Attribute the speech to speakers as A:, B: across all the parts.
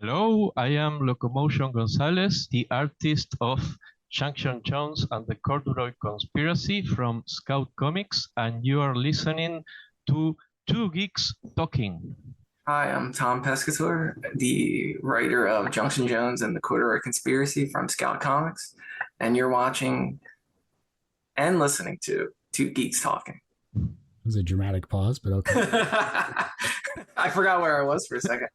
A: Hello, I am Locomotion Gonzalez, the artist of Junction Jones and the Corduroy Conspiracy from Scout Comics, and you are listening to Two Geeks Talking.
B: Hi, I'm Tom Pescatore, the writer of Junction Jones and the Corduroy Conspiracy from Scout Comics, and you're watching and listening to Two Geeks Talking.
C: It was a dramatic pause, but okay.
B: I forgot where I was for a second.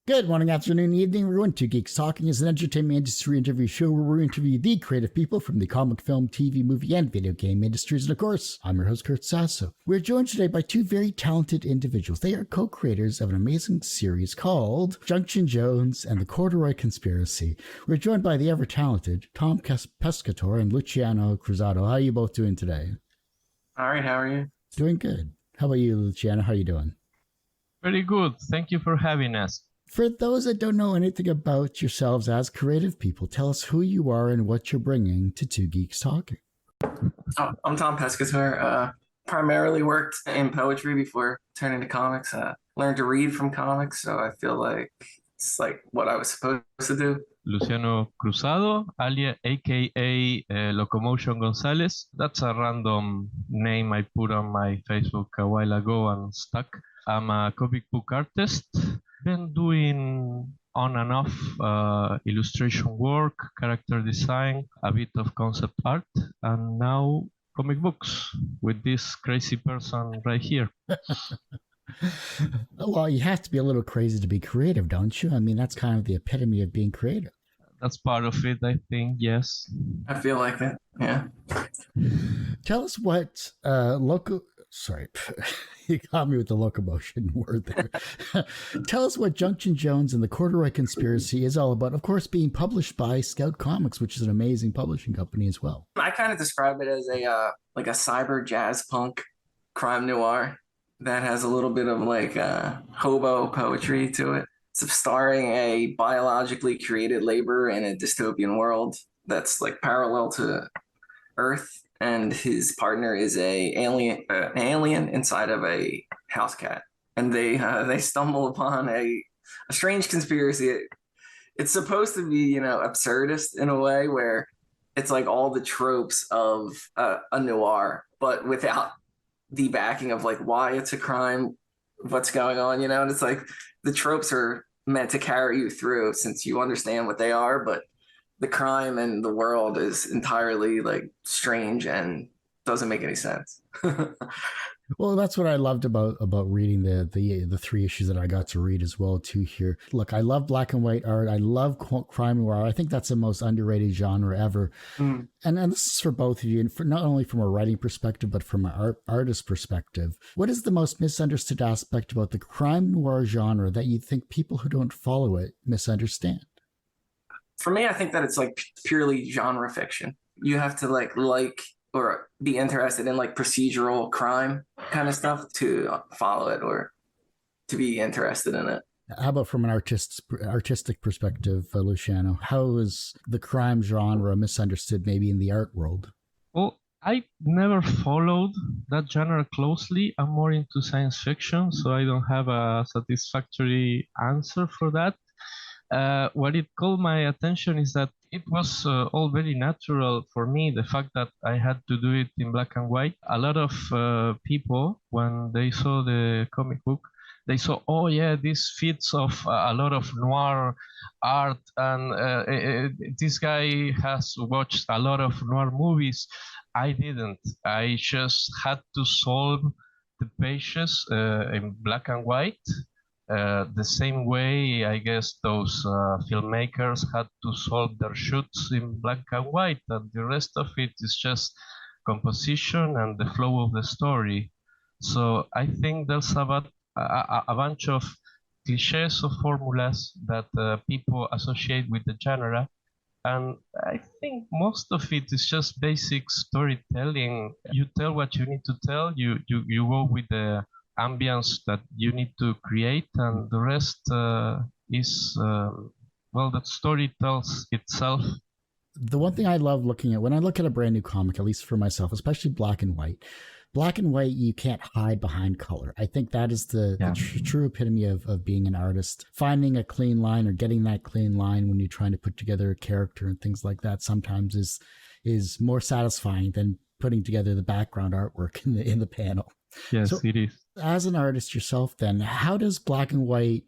C: Good morning, afternoon, evening, everyone. Two Geeks Talking is an entertainment industry interview show where we interview the creative people from the comic, film, TV, movie, and video game industries. And of course, I'm your host, Kurt Sasso. We're joined today by two very talented individuals. They are co-creators of an amazing series called Junction Jones and the Corduroy Conspiracy. We're joined by the ever-talented Tom Pescatore and Luciano Cruzado. How are you both doing today?
B: All right, how are you?
C: Doing good. How about you, Luciano? How are you doing?
A: Very good. Thank you for having us.
C: For those that don't know anything about yourselves as creative people, tell us who you are and what you're bringing to Two Geeks Talking.
B: I'm Tom Pescatore. Primarily worked in poetry before turning to comics. Learned to read from comics, so I feel like it's like what I was supposed to do.
A: Luciano Cruzado, aka Locomotion Gonzalez. That's a random name I put on my Facebook a while ago and stuck. I'm a comic book artist. Been doing on and off illustration work, character design, a bit of concept art, and now comic books with this crazy person right here.
C: Well, you have to be a little crazy to be creative, don't you? I mean, that's kind of the epitome of being creative.
A: That's part of it, I think, yes.
B: I feel like it, yeah.
C: Tell us what Sorry, you got me with the locomotion word there. Tell us what Junction Jones and the Corduroy Conspiracy is all about. Of course, being published by Scout Comics, which is an amazing publishing company as well.
B: I kind of describe it as a cyber jazz punk crime noir that has a little bit of like hobo poetry to it. It's starring a biologically created laborer in a dystopian world that's like parallel to Earth, and his partner is an alien inside of a house cat, and they stumble upon a strange conspiracy. It's supposed to be, absurdist in a way where it's like all the tropes of a noir, but without the backing of like why it's a crime, what's going on, and it's like the tropes are meant to carry you through since you understand what they are, but the crime and the world is entirely like strange and doesn't make any sense.
C: Well, that's what I loved about reading the three issues that I got to read as well too here. Look, I love black and white art. I love crime noir. I think that's the most underrated genre ever. And this is for both of you, and for not only from a writing perspective, but from an artist perspective. What is the most misunderstood aspect about the crime noir genre that you think people who don't follow it misunderstand?
B: For me, I think that it's like purely genre fiction. You have to like or be interested in like procedural crime kind of stuff to follow it or to be interested in it.
C: How about from an artistic perspective, Luciano? How is the crime genre misunderstood maybe in the art world?
A: Well, I never followed that genre closely. I'm more into science fiction, so I don't have a satisfactory answer for that. What it called my attention is that it was all very natural for me, the fact that I had to do it in black and white. A lot of people, when they saw the comic book, they saw, oh yeah, this fits of a lot of noir art, and this guy has watched a lot of noir movies. I didn't. I just had to solve the pages in black and white. The same way, I guess, those filmmakers had to solve their shoots in black and white, and the rest of it is just composition and the flow of the story. So I think there's a bunch of cliches or formulas that people associate with the genre, and I think most of it is just basic storytelling. You tell what you need to tell, you go with the ambience that you need to create, and the rest is the story tells itself.
C: The one thing I love looking at when I look at a brand new comic, at least for myself, especially black and white, black and white, you can't hide behind color. I think that is the true epitome of being an artist. Finding a clean line or getting that clean line when you're trying to put together a character and things like that sometimes is more satisfying than putting together the background artwork in the panel.
A: Yes,
C: so,
A: it is.
C: As an artist yourself, then, how does black and white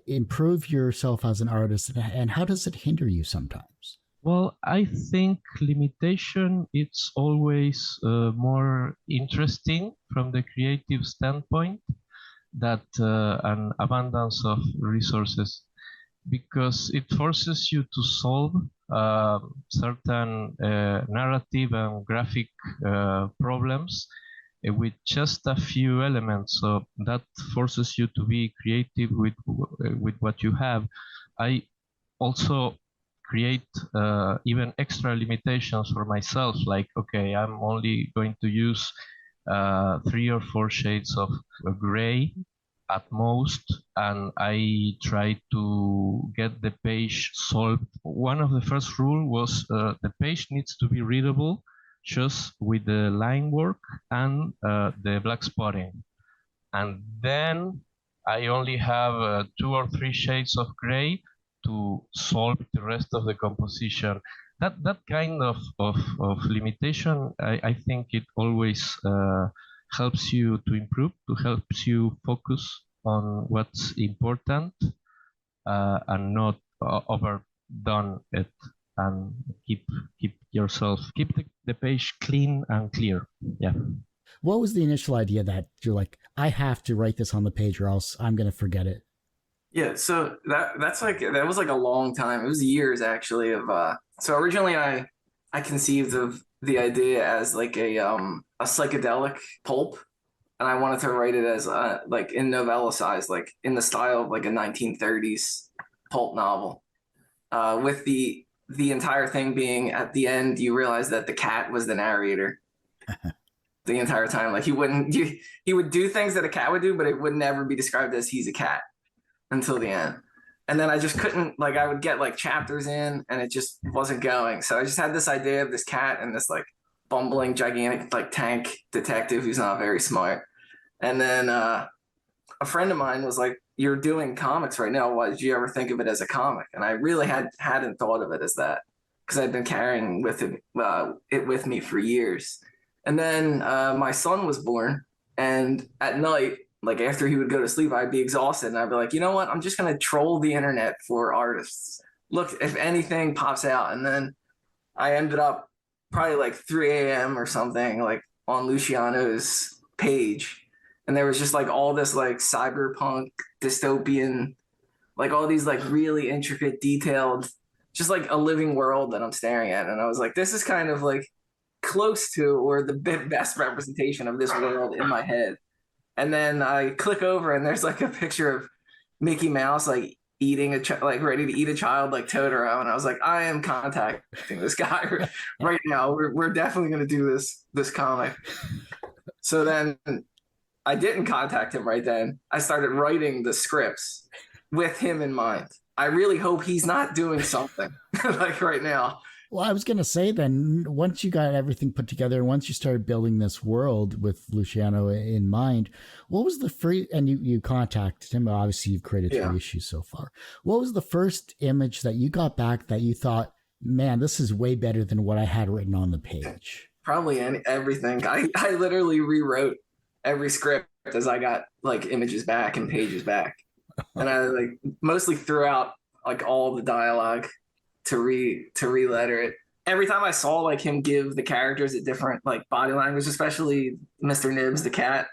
C: improve yourself as an artist, and how does it hinder you sometimes?
A: Well, I think limitation it's always more interesting from the creative standpoint that an abundance of resources, because it forces you to solve certain narrative and graphic problems with just a few elements. So that forces you to be creative with what you have. I also create even extra limitations for myself, like, okay, I'm only going to use 3 or 4 shades of gray at most, and I try to get the page solved. One of the first rules was the page needs to be readable just with the line work and the black spotting. And then I only have 2 or 3 shades of gray to solve the rest of the composition. That kind of limitation, I think it always helps you to improve, helps you focus on what's important and not overdone it, and keep the page clean and clear. Yeah.
C: What was the initial idea that you're like, I have to write this on the page or else I'm going to forget it?
B: Yeah, so that was like a long time. It was years actually of so originally I conceived of the idea as like a psychedelic pulp, and I wanted to write it as like in novella size, like in the style of like a 1930s pulp novel, with the entire thing being at the end you realize that the cat was the narrator the entire time. Like he would do things that a cat would do, but it would never be described as he's a cat until the end. And then I just couldn't, like, I would get like chapters in and it just wasn't going. So I just had this idea of this cat and this like bumbling gigantic like tank detective who's not very smart. And then a friend of mine was like, you're doing comics right now, why did you ever think of it as a comic? And I really hadn't thought of it as that, because I'd been carrying it with me for years. And then my son was born, and at night, like after he would go to sleep, I'd be exhausted and I'd be like, you know what? I'm just going to troll the internet for artists. Look, if anything pops out. And then I ended up probably like 3 a.m. or something, like on Luciano's page. And there was just like all this like cyberpunk, dystopian, like all these like really intricate, detailed, just like a living world that I'm staring at. And I was like, this is kind of like close to or the best representation of this world in my head. And then I click over and there's like a picture of Mickey Mouse like eating like ready to eat a child like Totoro, and I was like, I am contacting this guy right now. We're definitely going to do this comic. So then I didn't contact him right then. I started writing the scripts with him in mind. I really hope he's not doing something like right now.
C: Well, I was going to say then, once you got everything put together, and once you started building this world with Luciano in mind, what was the first, and you contacted him, obviously you've created 3 issues so far. What was the first image that you got back that you thought, man, this is way better than what I had written on the page?
B: Probably everything. I literally rewrote every script as I got like images back and pages back. And I like mostly threw out like all the dialogue to re-letter it. Every time I saw like him give the characters a different like body language, especially Mr. Nibs the cat,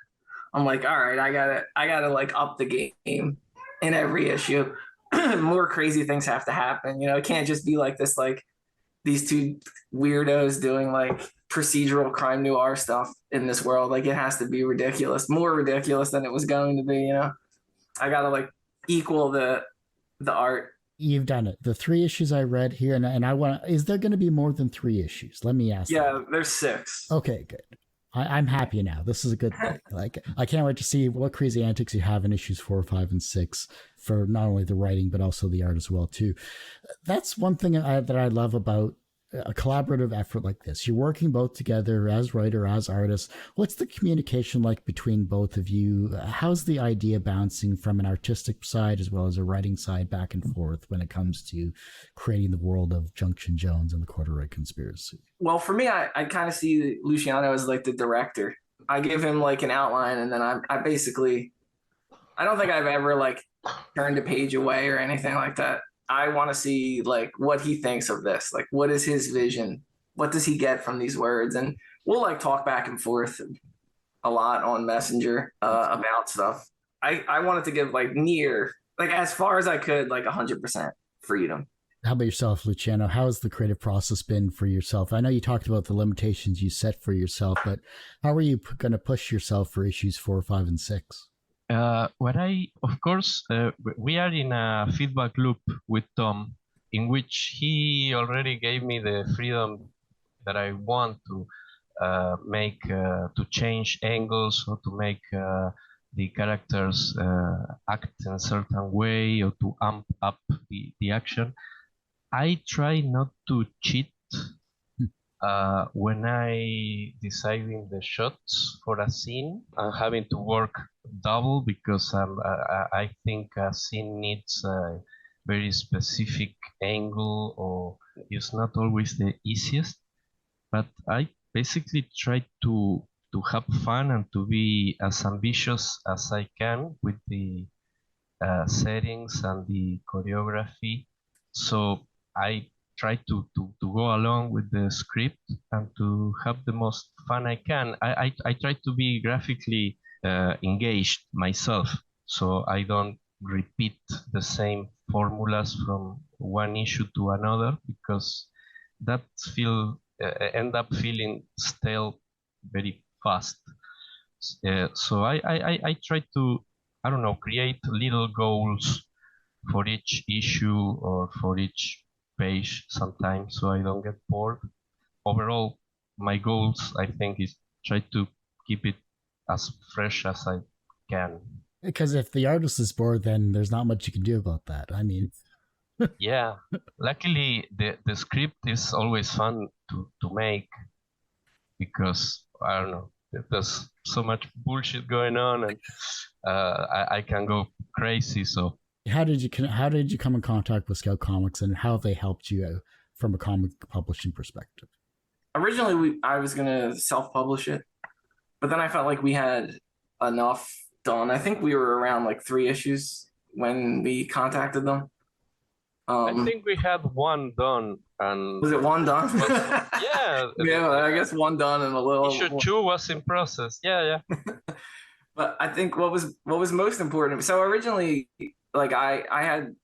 B: I'm like, all right, I gotta like up the game in every issue. More crazy things have to happen. You know, it can't just be like this, like these 2 weirdos doing like procedural crime noir stuff in this world. Like it has to be ridiculous, more ridiculous than it was going to be, you know. I gotta like equal the art.
C: You've done it. The 3 issues I read here, and I want. Is there going to be more than 3 issues? Let me ask.
B: Yeah, there's 6.
C: Okay, good. I'm happy now. This is a good thing. Like I can't wait to see what crazy antics you have in issues 4, 5, and 6 for not only the writing but also the art as well too. That's one thing that I love about a collaborative effort like this? You're working both together as writer, as artist. What's the communication like between both of you? How's the idea bouncing from an artistic side as well as a writing side back and forth when it comes to creating the world of Junction Jones and the Corduroy conspiracy?
B: Well, for me, I kind of see Luciano as like the director. I give him like an outline, and then I basically, I don't think I've ever like turned a page away or anything like that. I want to see like what he thinks of this. Like, what is his vision? What does he get from these words? And we'll like talk back and forth a lot on Messenger about stuff. I wanted to give like as far as I could, like 100% freedom.
C: How about yourself, Luciano? How has the creative process been for yourself? I know you talked about the limitations you set for yourself, but how are you going to push yourself for issues 4, 5, and 6?
A: Of course, we are in a feedback loop with Tom, in which he already gave me the freedom that I want to to change angles or to make the characters act in a certain way or to amp up the action. I try not to cheat when I deciding the shots for a scene. I'm having to work double because I think a scene needs a very specific angle, or it's not always the easiest. But I basically try to have fun and to be as ambitious as I can with the settings and the choreography. So I try to go along with the script and to have the most fun I can. I try to be graphically engaged myself, so I don't repeat the same formulas from one issue to another, because that end up feeling stale very fast. So I try to, I don't know, create little goals for each issue or for each page sometimes, so I don't get bored. Overall, my goals, I think, is try to keep it as fresh as I can.
C: Because if the artist is bored, then there's not much you can do about that. I mean,
A: yeah, luckily the script is always fun to make, because I don't know, there's so much bullshit going on, and I can go crazy. So
C: how did you come in contact with Scout Comics, and how have they helped you from a comic publishing perspective?
B: Originally, I was gonna self-publish it, but then I felt like we had enough done. I think we were around like 3 issues when we contacted them.
A: I think we had one done, and
B: was it one done?
A: Yeah,
B: I guess one done and a little.
A: Issue 2 was in process. Yeah.
B: But I think what was most important. So originally, like I had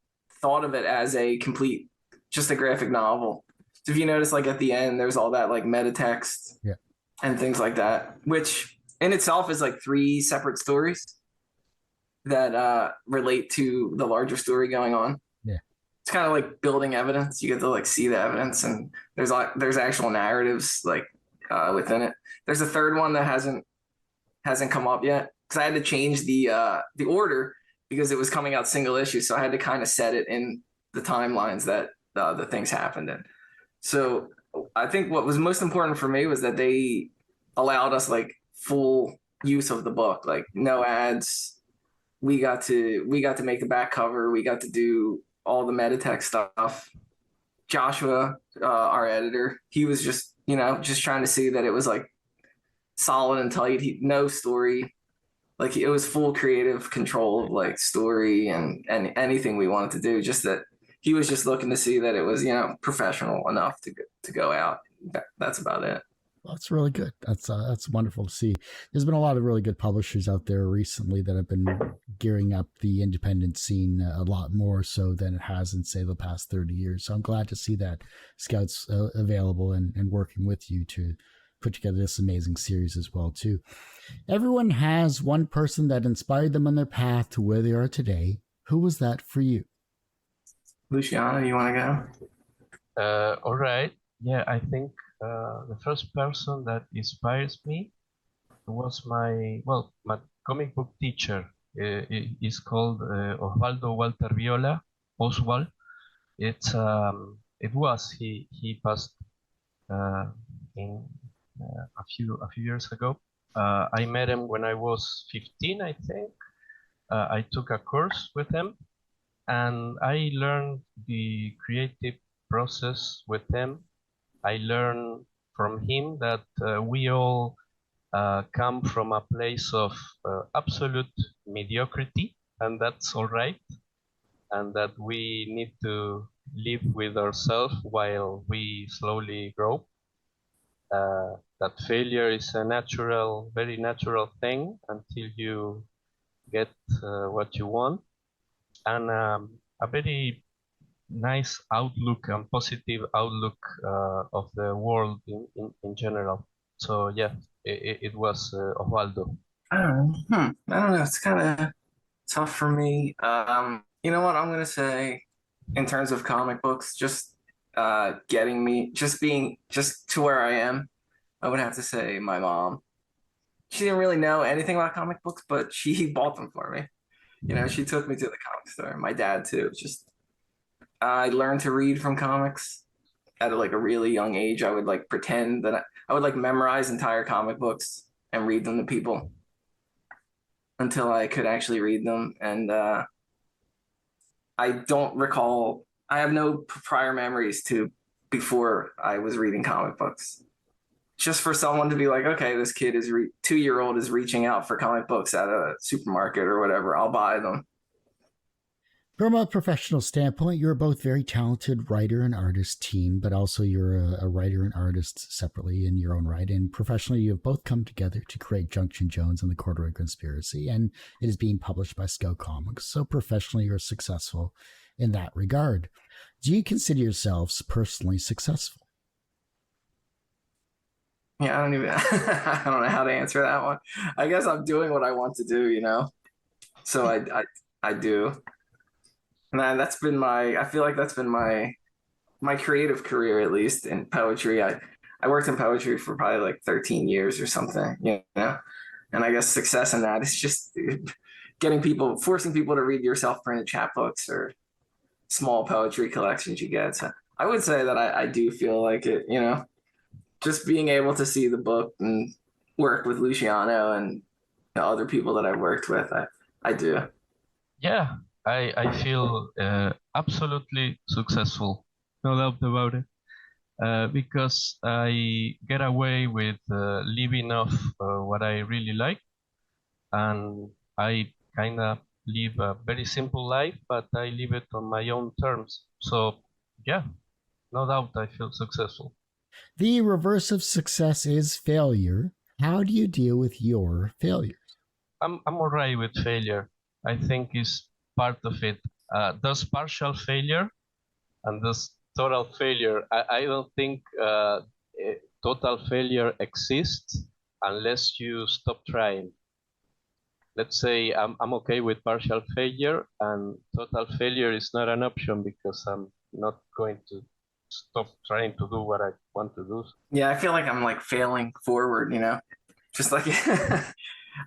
B: thought of it as a complete, just a graphic novel. So if you notice, like at the end, there's all that like meta text, and things like that, which in itself is like 3 separate stories that relate to the larger story going on. It's kind of like building evidence. You get to like see the evidence, and there's actual narratives like within it. There's a third one that hasn't come up yet, because I had to change the order because it was coming out single issue. So I had to kind of set it in the timelines that the things happened in. So I think what was most important for me was that they allowed us like full use of the book, like no ads. We got to make the back cover. We got to do all the meta text stuff. Joshua, our editor, he was just trying to see that it was like solid and tight. No story, like it was full creative control of like story and anything we wanted to do. Just that he was just looking to see that it was professional enough to go out. That's about it.
C: Well, that's really good. That's wonderful to see. There's been a lot of really good publishers out there recently that have been gearing up the independent scene a lot more so than it has in, say, the past 30 years. So I'm glad to see that Scout's available and working with you to put together this amazing series as well, too. Everyone has one person that inspired them on their path to where they are today. Who was that for you?
B: Luciano, you want to
A: go? All right. Yeah, I think the first person that inspires me was my comic book teacher. He's called Osvaldo Walter Viola. Oswald. He passed in a few years ago. I met him when I was 15, I think. I took a course with him, and I learned the creative process with him. I learned from him that we all come from a place of absolute mediocrity, and that's all right, and that we need to live with ourselves while we slowly grow. That failure is a natural, very natural thing until you get what you want, and a very nice outlook and positive outlook of the world in general. So yeah, it was Osvaldo.
B: I don't know. I don't know. It's kind of tough for me. You know what I'm gonna say in terms of comic books, just getting me, just being just to where I am. I would have to say my mom. She didn't really know anything about comic books, but she bought them for me. You know, she took me to the comic store. My dad too. Just I learned to read from comics at like a really young age. I would like pretend that I would like memorize entire comic books and read them to people until I could actually read them. And I don't recall, I have no prior memories to before I was reading comic books. Just for someone to be like, okay, this kid is 2-year-old is reaching out for comic books at a supermarket or whatever, I'll buy them.
C: From a professional standpoint, you're both very talented writer and artist team, but also you're a writer and artist separately in your own right. And professionally, you have both come together to create Junction Jones and the Corduroy Conspiracy, and it is being published by Scout Comics. So professionally, you're successful in that regard. Do you consider yourselves personally successful?
B: Yeah, I don't even I don't know how to answer that one. I guess I'm doing what I want to do, you know. So I do. And that's been I feel like that's been my creative career, at least in poetry. I worked in poetry for probably like 13 years or something, you know. And I guess success in that is just forcing people to read your self-printed chapbooks or small poetry collections you get. So I would say that I do feel like it, you know, just being able to see the book and work with Luciano and the other people that I've worked with, I do.
A: Yeah, I feel absolutely successful, no doubt about it, because I get away with living off what I really like, and I kind of live a very simple life, but I live it on my own terms. So yeah, no doubt I feel successful.
C: The reverse of success is failure. How do you deal with your failures?
A: I'm all right with failure. I think it's part of it. There's partial failure and there's total failure. I don't think total failure exists unless you stop trying. Let's say I'm okay with partial failure, and total failure is not an option because I'm not going to stop trying to do what I want to do.
B: Yeah, I feel like I'm like failing forward, you know, just like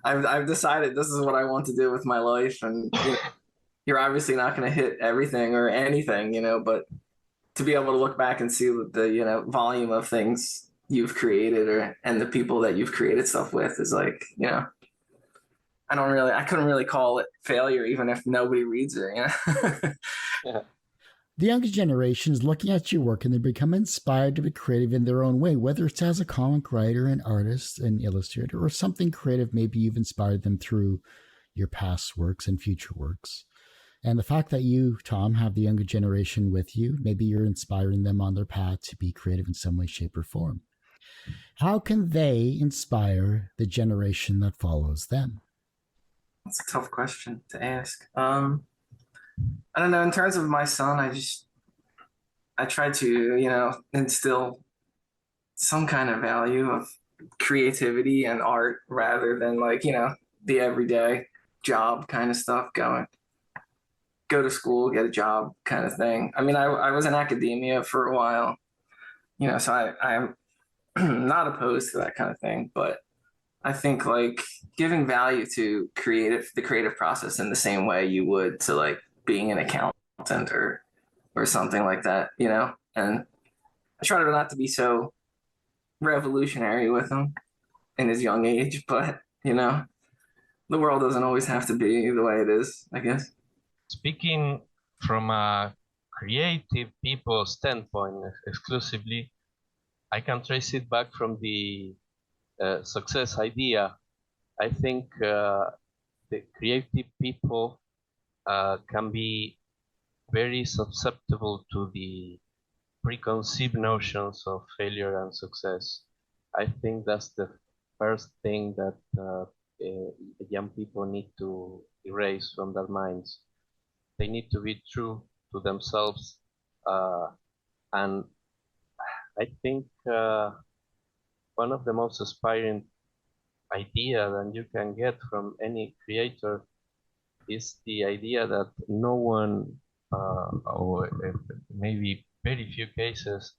B: I've decided this is what I want to do with my life, and you know, you're obviously not going to hit everything or anything, you know, but to be able to look back and see the you know volume of things you've created and the people that you've created stuff with is like, you know, I couldn't really call it failure even if nobody reads it, you know.
A: Yeah.
C: The younger generation is looking at your work and they become inspired to be creative in their own way, whether it's as a comic writer, an artist, an illustrator, or something creative. Maybe you've inspired them through your past works and future works. And the fact that you, Tom, have the younger generation with you, maybe you're inspiring them on their path to be creative in some way, shape, or form. How can they inspire the generation that follows them?
B: That's a tough question to ask. I don't know. In terms of my son, I try to, you know, instill some kind of value of creativity and art rather than like, you know, the everyday job kind of stuff going. Go to school, get a job kind of thing. I mean, I was in academia for a while, you know, so I'm not opposed to that kind of thing, but I think like giving value to the creative process in the same way you would to like being an accountant or something like that, you know? And I try to not to be so revolutionary with him in his young age, but the world doesn't always have to be the way it is, I guess.
A: Speaking from a creative people standpoint exclusively, I can trace it back from the success idea. I think the creative people can be very susceptible to the preconceived notions of failure and success. I think that's the first thing that young people need to erase from their minds. They need to be true to themselves, and I think one of the most inspiring idea that you can get from any creator is the idea that no one, or maybe very few cases,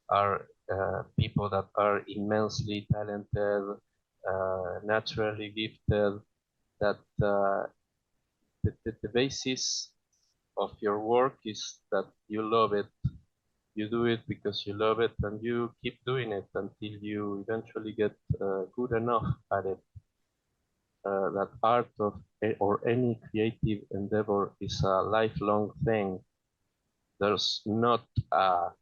A: are people that are immensely talented, naturally gifted, that the basis of your work is that you love it. You do it because you love it, and you keep doing it until you eventually get good enough at it. That art or any creative endeavor is a lifelong thing. There's not a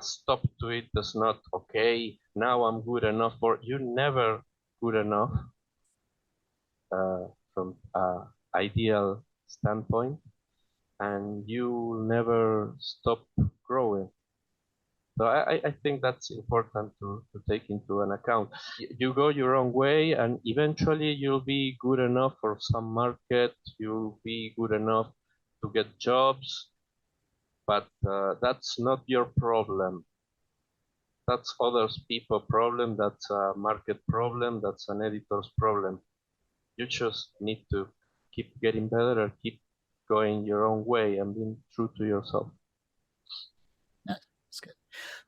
A: stop to it. There's not, okay, now I'm good enough, or you're never good enough from an ideal standpoint, and you never stop growing. So I think that's important to take into an account. You go your own way, and eventually you'll be good enough for some market, you'll be good enough to get jobs, but that's not your problem. That's other people's problem, that's a market problem, that's an editor's problem. You just need to keep getting better and keep going your own way and being true to yourself.
C: That's good.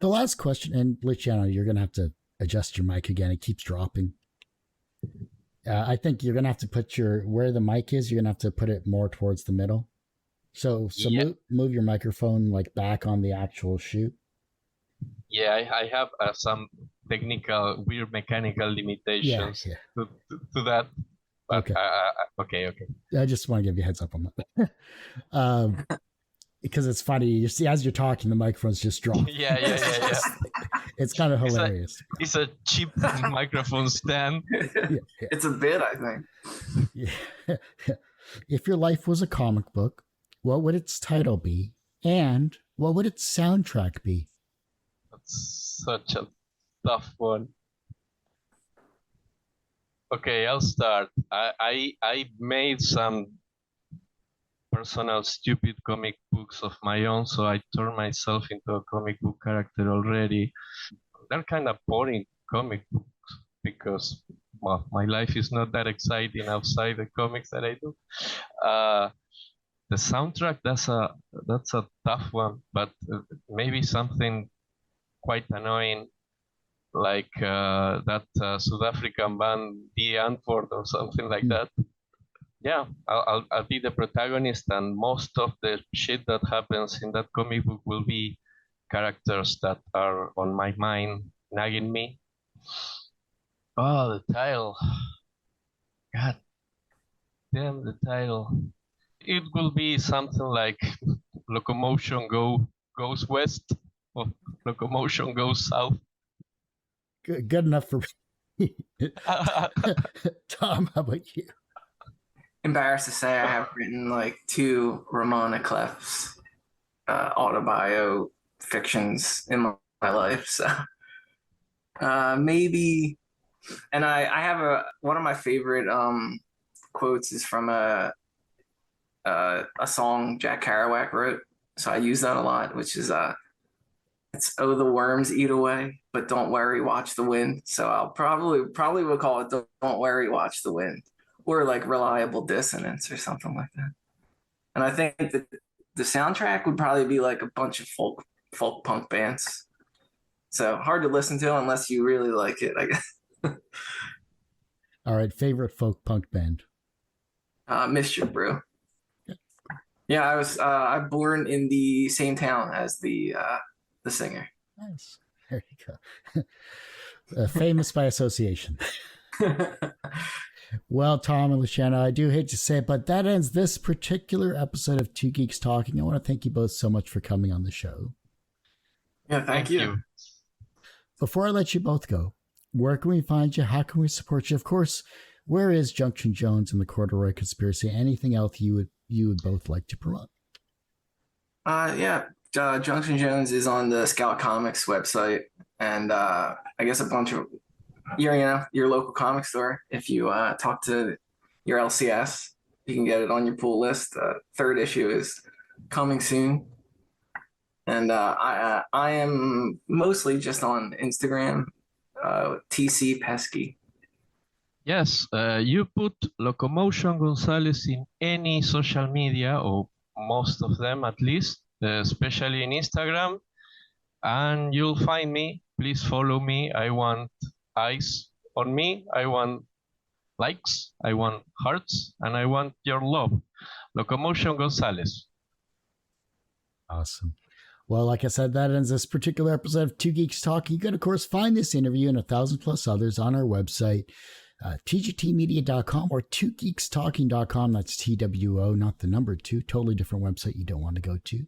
C: The last question, and Luciano, you're going to have to adjust your mic again. It keeps dropping. I think you're going to have to put where the mic is, you're going to have to put it more towards the middle. So yeah. move your microphone like back on the actual shoe.
A: Yeah, I have some weird mechanical limitations to that. But, okay.
C: I just want to give you a heads up on that. Because it's funny, you see, as you're talking, the microphone's just dropping.
A: Yeah.
C: It's kind of hilarious.
A: It's a cheap microphone stand.
B: Yeah. It's a bit, I think.
C: Yeah. If your life was a comic book, what would its title be? And what would its soundtrack be?
A: That's such a tough one. Okay, I'll start. I made some personal stupid comic books of my own, so I turned myself into a comic book character already. They're kind of boring comic books because, well, my life is not that exciting outside the comics that I do. The soundtrack, that's a tough one, but maybe something quite annoying, like that South African band, The Antwoord, or something like that. Yeah, I'll be the protagonist, and most of the shit that happens in that comic book will be characters that are on my mind, nagging me. Oh, the title. God damn, the title. It will be something like Locomotion goes west, or Locomotion goes south.
C: Good enough for me. Tom, how about you?
B: Embarrassed to say, I have written like 2 Ramona Clef's autobio fictions in my life, so maybe. And I have one of my favorite quotes is from a song Jack Kerouac wrote, so I use that a lot, which is it's "Oh, the worms eat away, but don't worry, watch the wind." So I'll probably will call it "Don't worry, watch the wind," or like "Reliable Dissonance" or something like that. And I think that the soundtrack would probably be like a bunch of folk punk bands. So hard to listen to unless you really like it, I guess.
C: All right, favorite folk punk band?
B: Mischief Brew. Yeah, I was born in the same town as the singer.
C: Nice. There you go. Famous by association. Well, Tom and Luciano, I do hate to say it, but that ends this particular episode of Two Geeks Talking. I want to thank you both so much for coming on the show.
B: Yeah, thank you.
C: Before I let you both go, where can we find you? How can we support you? Of course, where is Junction Jones and the Corduroy Conspiracy? Anything else you would both like to promote?
B: Junction Jones is on the Scout Comics website, and I guess a bunch of your local comic store. If you talk to your LCS, you can get it on your pull list. Third issue is coming soon, and I am mostly just on Instagram, TC Pesky.
A: Yes, you put Locomotion Gonzalez in any social media, or most of them at least, especially in Instagram, and you'll find me. Please follow me. I want eyes on me. I want likes. I want hearts, and I want your love. Locomotion Gonzalez.
C: Awesome. Well, like I said, that ends this particular episode of Two Geeks Talking. You can, of course, find this interview and 1,000+ others on our website, tgtmedia.com or twogeekstalking.com. That's TWO, not the number 2. Totally different website you don't want to go to.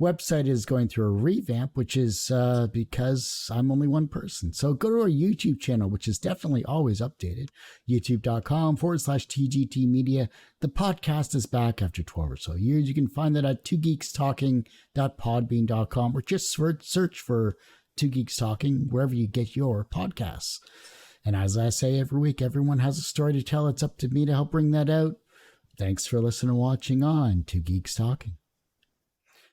C: Website is going through a revamp, which is because I'm only one person. So go to our YouTube channel, which is definitely always updated, youtube.com/TGTmedia. The podcast is back after 12 or so years. You can find that at twogeekstalking.podbean.com or just search for Two Geeks Talking wherever you get your podcasts. And as I say every week, everyone has a story to tell. It's up to me to help bring that out. Thanks for listening and watching on Two Geeks Talking.